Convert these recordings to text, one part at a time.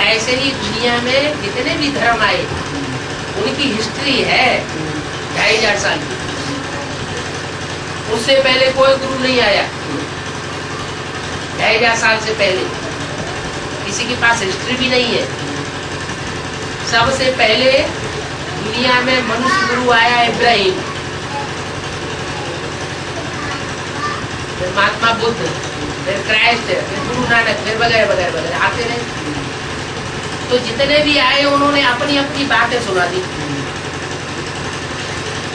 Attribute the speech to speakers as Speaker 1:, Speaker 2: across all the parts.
Speaker 1: ऐसे ही दुनिया में जितने भी धर्म आए उनकी हिस्ट्री है 2500 साल की। उससे पहले कोई गुरु नहीं आया। 2500 साल से पहले किसी के पास हिस्ट्री भी नहीं है। सबसे पहले दुनिया में मनुष्य गुरु आया इब्राहिम, फिर महात्मा बुद्ध, फिर क्राइस्ट, फिर गुरु नानक, फिर वगैरह वगैरह वगैरह आते रहे। तो जितने भी आए उन्होंने अपनी अपनी बातें सुना दी।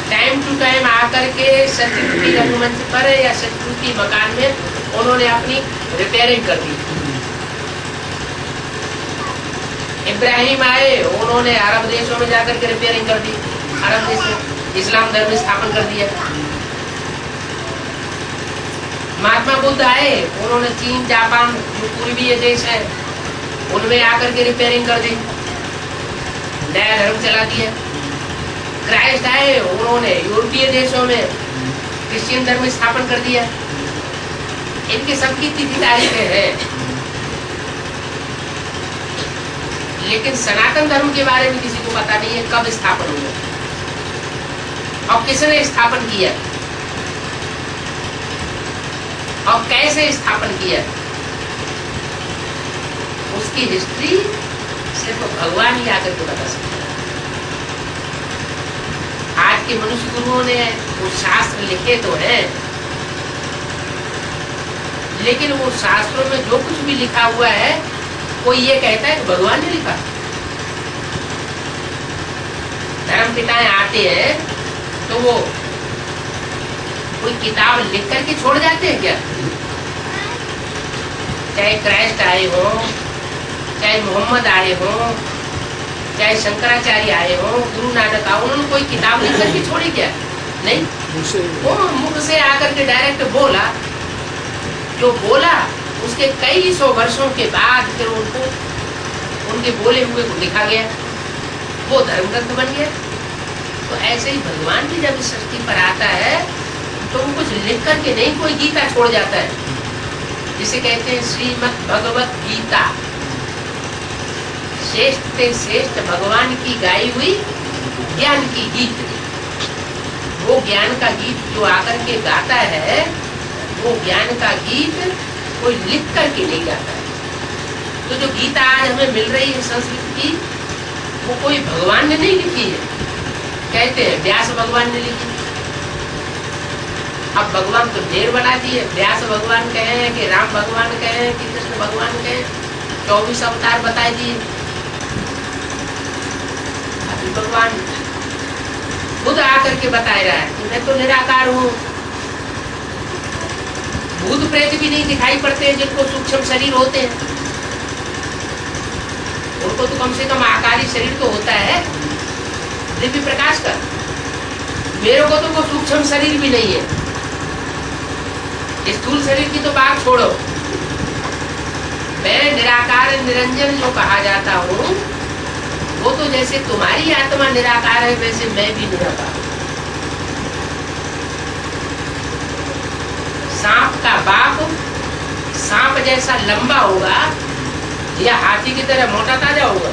Speaker 1: टाइम टू टाइम आकर के सतयुगी रंगमंच पर या सतयुगी मकान में उन्होंने अपनी रिपेयरिंग कर दी। इब्राहिम आए, उन्होंने अरब देशों में जाकर के रिपेयरिंग कर दी। अरब देश में इस्लाम धर्म स्थापन कर दिया। महात्मा बुद्ध आए, उन्होंने चीन, जापान, जो पूर्वीय देश है उनमें आकर के रिपेयरिंग कर दी, नया धर्म चला दिया। क्राइस्ट आए, उन्होंने यूरोपीय देशों में क्रिश्चियन धर्म स्थापन कर दिया। इनके सबकी तिथि तारीखें हैं, लेकिन सनातन धर्म के बारे में किसी को पता नहीं है कब स्थापन हुआ और किसने स्थापन किया और कैसे स्थापन किया। उसकी हिस्ट्री सिर्फ भगवान ही आकर के बता सकता है। आज के मनुष्य गुरुओं ने वो शास्त्र लिखे तो हैं, लेकिन वो शास्त्रों में जो कुछ भी लिखा हुआ है कोई ये कहता है कि भगवान ने लिखा। धर्म पिताएं आते हैं तो वो कोई किताब लिख करके छोड़ जाते हैं क्या? चाहे क्राइस्ट आए हो, चाहे मोहम्मद आए हो, चाहे शंकराचार्य आए हो, गुरु नानक आओ, उन्होंने कोई किताब लिख करके छोड़ी क्या? नहीं, वो मुख से आकर के डायरेक्ट बोला। जो बोला उसके कई सौ वर्षों के बाद फिर उनको उनके बोले हुए को लिखा गया, वो धर्म ग्रंथ बन गया। तो ऐसे ही भगवान भी जब इस सृष्टि पर आता है तो वो कुछ लिख करके नहीं कोई गीता छोड़ जाता है, जिसे कहते हैं श्रीमद् भगवत गीता। श्रेष्ठ से श्रेष्ठ भगवान की गाई हुई ज्ञान की गीत। वो ज्ञान का गीत जो आकर के गाता है, वो ज्ञान का गीत कोई लिख करके नहीं गाता है। तो जो गीता आज हमें मिल रही है संस्कृत की, वो कोई भगवान ने नहीं लिखी है। कहते हैं व्यास भगवान ने लिखी। अब भगवान तो ढेर बना दिए। व्यास भगवान कहे कि राम भगवान कहे कि कृष्ण भगवान कहे, 24 अवतार बता दिए। अभी भगवान खुद आकर के बता रहा है कि मैं तो निराकार हूँ। भूत प्रेत भी नहीं दिखाई पड़ते हैं जिनको सूक्ष्म शरीर होते हैं। उनको तो कम से कम आकारी शरीर तो होता है दिव्य प्रकाश का। मेरे को तो वो सूक्ष्म शरीर भी नहीं है। स्थूल शरीर की तो बात छोड़ो, मैं निराकार निरंजन जो कहा जाता हूँ, वो तो जैसे तुम्हारी आत्मा निराकार है वैसे मैं भी निराकार हूँ। सांप का बाप सांप जैसा लंबा होगा या हाथी की तरह मोटा ताजा होगा?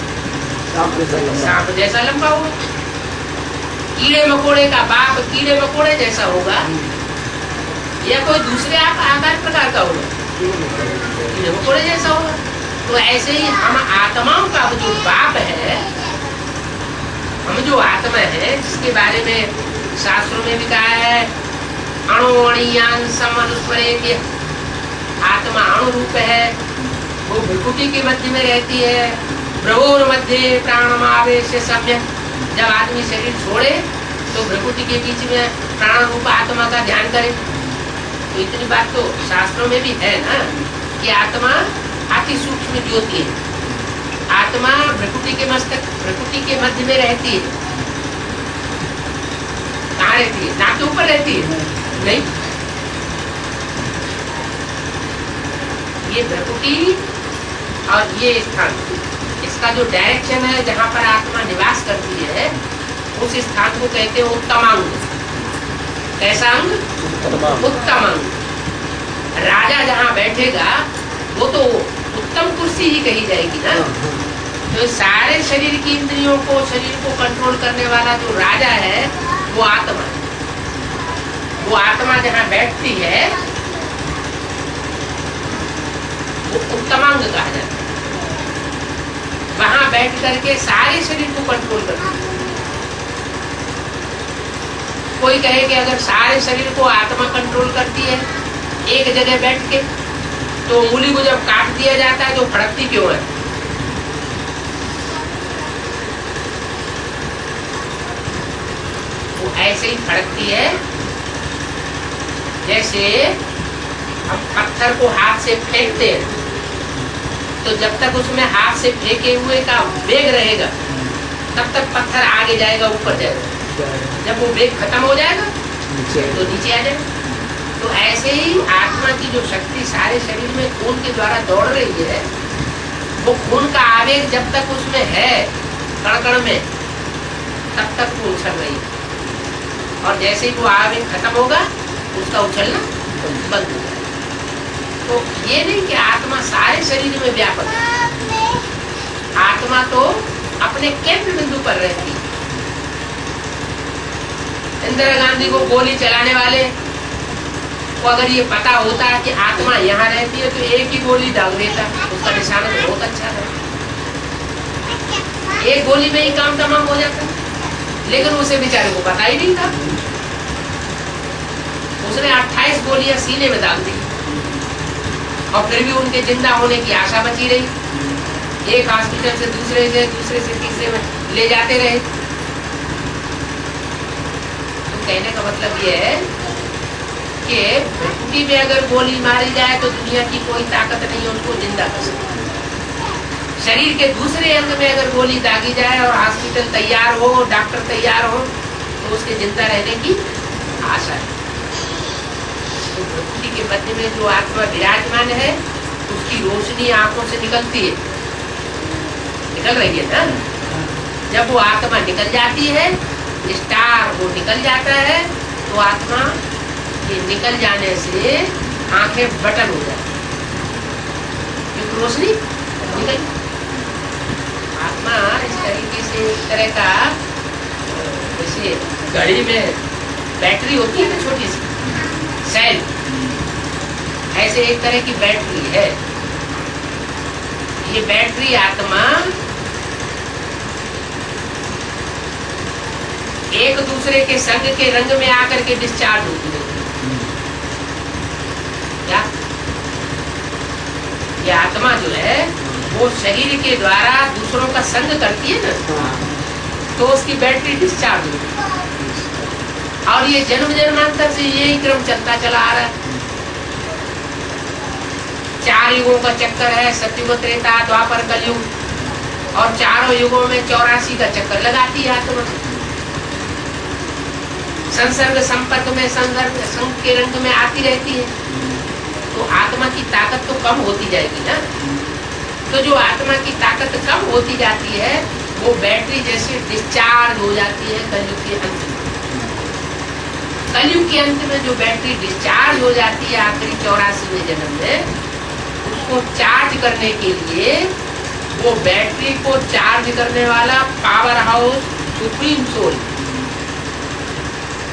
Speaker 1: सांप जैसा लंबा होगा। कीड़े मकोड़े का बाप कीड़े मकोड़े जैसा होगा या कोई दूसरे आकार प्रकार का होगा? कीड़े मकोड़े जैसा होगा। तो ऐसे ही हम आत्माओं का जो बाप है, हम जो आत्मा है जिसके बारे में शास्त्रों में भी कहा है अणुअणीयान समनुस्मरेति, आत्मा अणु रूप है, वो भ्रुकुटी के मध्य में रहती है। भ्रुवोर मध्य प्राणमावेश सम्यक, जब आदमी शरीर छोड़े तो भ्रुकुटी के बीच में प्राण रूप आत्मा का ध्यान करे। तो इतनी बात तो शास्त्रों में भी है ना कि आत्मा अति सूक्ष्म ज्योति है। आत्मा भ्रुकुटी के मध्य में रहती है। कहाँ रहती है? नाक के ऊपर रहती है? नहीं, ये भ्रुकुटी और ये स्थान, इसका जो डायरेक्शन है जहाँ पर आत्मा निवास करती है, उस स्थान को कहते हैं उत्तमांग। कैसा अंग? उत्तम अंग। राजा जहाँ बैठेगा वो तो उत्तम कुर्सी ही कही जाएगी ना। तो सारे शरीर की इंद्रियों को, शरीर को कंट्रोल करने वाला जो राजा है वो आत्मा है। वो आत्मा जहाँ बैठती है वो उत्तमांग कहा जाता है। वहां बैठ करके सारे शरीर को कंट्रोल करती है। कोई कहे कि अगर सारे शरीर को आत्मा कंट्रोल करती है एक जगह बैठ के, तो उंगली को जब काट दिया जाता है तो फड़कती क्यों है? वो ऐसे ही फड़कती है जैसे हम पत्थर को हाथ से फेंकते हैं, तो जब तक उसमें हाथ से फेंके हुए का वेग रहेगा तब तक पत्थर आगे जाएगा, ऊपर जाएगा। जब वो वेग खत्म हो जाएगा तो नीचे आ जाएगा। तो ऐसे ही आत्मा की जो शक्ति सारे शरीर में खून के द्वारा दौड़ रही है, वो खून का आवेग जब तक उसमें है कण कण में तब तक वो उछल रही है, और जैसे ही वो आवेग खत्म होगा उसका उछलना बंद हो जाएगा। तो ये नहीं कि आत्मा सारे शरीर में व्यापक है, आत्मा तो अपने केंद्र बिंदु पर रहती है। इंदिरा गांधी को गोली चलाने वाले को अगर ये पता होता है कि आत्मा यहाँ रहती है तो एक ही गोली दाग देता, उसका निशाना तो बहुत अच्छा है, एक गोली में ही काम तमाम हो जाता। लेकिन उसे बेचारे को पता ही नहीं था, उसने 28 गोलियां सीने में दाग दी और फिर भी उनके जिंदा होने की आशा बची रही। एक हॉस्पिटल से दूसरे से तीसरे में ले जाते रहे। तो कहने का मतलब ये है कि भूखी में अगर गोली मारी जाए तो दुनिया की कोई ताकत नहीं है उसको जिंदा कर सकती। शरीर के दूसरे अंग में अगर गोली दागी जाए और हॉस्पिटल तैयार हो, डॉक्टर तैयार हो, तो उसके जिंदा रहने की आशा है। तो भक्ति के पद में जो आत्मा विराजमान है उसकी रोशनी आंखों से निकलती है, निकल रही है ना। जब वो आत्मा निकल जाती है, स्टार वो निकल जाता है, तो आत्मा ये निकल जाने से आंखें बटन हो जाती है, रोशनी निकल। आत्मा इस तरीके से एक तरह का, जैसे घड़ी में बैटरी होती है ना छोटी सी सेल, ऐसे एक तरह की बैटरी है। ये बैटरी आत्मा एक दूसरे के संग के रंग में आकर के डिस्चार्ज होती है। क्या ये आत्मा जो है वो शरीर के द्वारा दूसरों का संग करती है ना, तो उसकी बैटरी डिस्चार्ज होती है। और ये जन्म जन्मांतर से यही क्रम चलता चला आ रहा है। 4 युगों का चक्कर है, सतयुग, त्रेता, द्वापर, कलयुग, और चारों युगों में 84 का चक्कर लगाती है आत्मा। संसर्ग संपर्क में संग के रंग में आती रहती है, तो आत्मा की ताकत तो कम होती जाएगी ना। तो जो आत्मा की ताकत कम होती जाती है वो बैटरी जैसे डिस्चार्ज हो जाती है कलयुग के अंत में। कलयुग के अंत में जो बैटरी डिस्चार्ज हो जाती है आखिरी 84वें जन्म में, उसको चार्ज करने के लिए वो बैटरी को चार्ज करने वाला पावर हाउस सुप्रीम सोल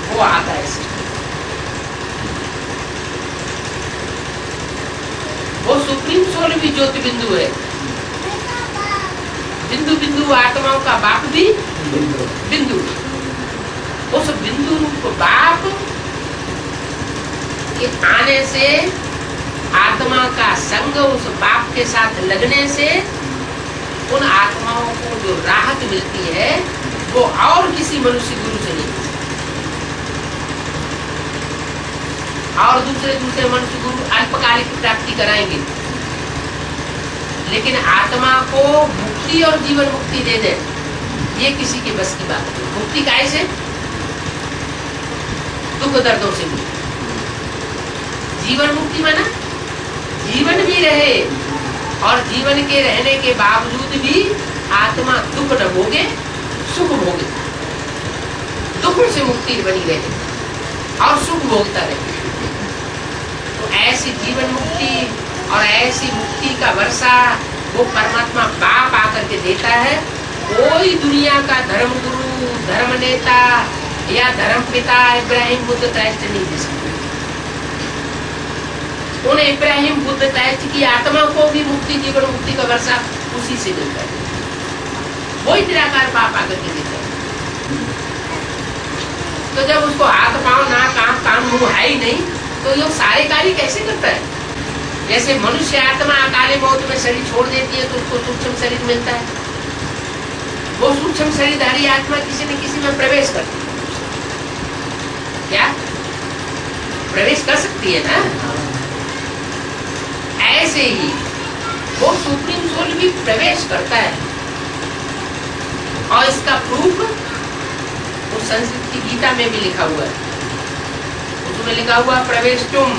Speaker 1: वो आता है। वो सुप्रीम सोल भी ज्योति बिंदु है। बिंदु बिंदु आत्माओं का बाप भी बिंदु। उस बिंदु रूप बाप के आने से, आत्मा का संग उस बाप के साथ लगने से उन आत्माओं को जो राहत मिलती है वो और किसी मनुष्य गुरु से नहीं। और दूसरे मनुष्य गुरु अल्पकालिक प्राप्ति कराएंगे, लेकिन आत्मा को मुक्ति और जीवन मुक्ति दे दे ये किसी के बस की बात नहीं। मुक्ति कैसे? दुख दर्दों से मुक्ति। जीवन मुक्ति माना जीवन भी रहे और जीवन के रहने के बावजूद भी आत्मा दुख न भोगे, सुख भोगे। दुख से मुक्ति बनी रहे और सुख भोगता रहे। तो ऐसी जीवन मुक्ति और ऐसी मुक्ति का वर्षा वो परमात्मा बाप आकर के देता है। कोई दुनिया का धर्म गुरु, धर्म नेता या धर्म पिता इब्राहिम बुद्ध क्राइस्ट नहीं दे सकते। उन इब्राहिम बुद्ध क्राइस्ट की आत्मा को भी मुक्ति, जीवन मुक्ति का वर्षा उसी से मिलता है। वही निराकार बाप आकर के देता है। तो जब उसको हाथ पांव नाक आंख कान मुंह है ही नहीं, तो ये सारे कार्य कैसे करता है? जैसे मनुष्य आत्मा अकाले मौत में शरीर छोड़ देती है तो उसको सूक्ष्म शरीर मिलता है। वो सूक्ष्म शरीरधारी आत्मा किसी न किसी में प्रवेश करती है। क्या प्रवेश कर सकती है ना? ऐसे ही वो सुप्रीम सोल भी प्रवेश करता है। और इसका प्रूफ उस संस्कृत की गीता में भी लिखा हुआ है। उसमें लिखा हुआ प्रवेश तुम,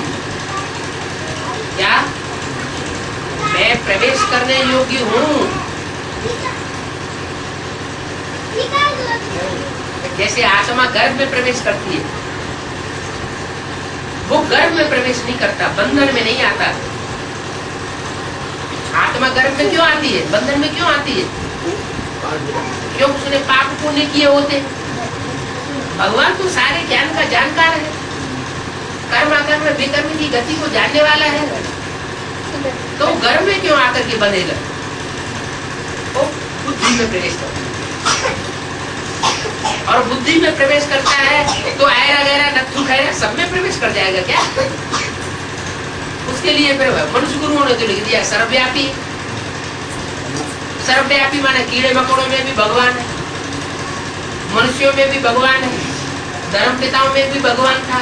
Speaker 1: क्या मैं प्रवेश करने योग्य हूँ। जैसे आत्मा गर्भ में प्रवेश करती है, वो गर्भ में प्रवेश नहीं करता, बंधन में नहीं आता। आत्मा गर्भ में क्यों आती है, बंधन में क्यों आती है? क्यों उसने पाप पुण्य किए होते। भगवान तो सारे ज्ञान का जानकार है, कर्म अकर्म विकर्म की गति को जानने वाला है। तो गर्भ में क्यों आकर के बंधेगा? वो बुद्धि में प्रवेश करता है। और बुद्धि में प्रवेश करता है तो ऐरा गैरा नत्थु खैरा सब में प्रवेश कर जाएगा क्या? उसके लिए फिर मनुष्य गुरुओं ने तो लिख दिया सर्वव्यापी। सर्वव्यापी माने कीड़े मकोड़ों में भी भगवान है, मनुष्यों में भी भगवान है, धर्म पिताओं में भी भगवान था,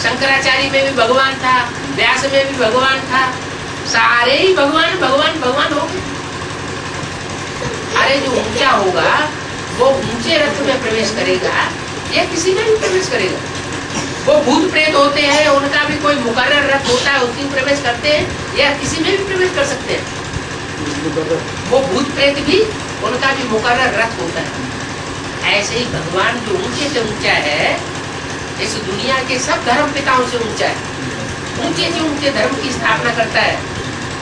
Speaker 1: शंकराचार्य में भी भगवान था, व्यास में भी भगवान था। सारे ही भगवान भगवान भगवान हो गए। अरे जो ऊंचा होगा वो ऊंचे रथ में प्रवेश करेगा या किसी में भी प्रवेश करेगा। वो भूत प्रेत होते हैं, उनका भी कोई मुकर्रर रथ होता है, उसमें प्रवेश करते हैं या किसी में भी प्रवेश कर सकते हैं। वो भूत प्रेत भी, उनका भी मुकर्रर रथ होता है। ऐसे ही भगवान जो ऊंचे से ऊंचा है, इस दुनिया के सब धर्म पिताओं से ऊंचा है, ऊंचे से ऊंचे धर्म की स्थापना करता है।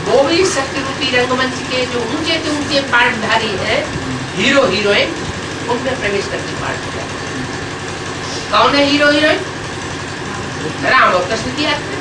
Speaker 1: वो भी सत्य रूपी रंगमंच के जो ऊंचे से ऊंचे पाठधारी है, हीरो हीरोइन, उनमें प्रवेश करके पाठ किया। कौन है हीरो हीरोइन? राम और कृष्ण की आत्मा।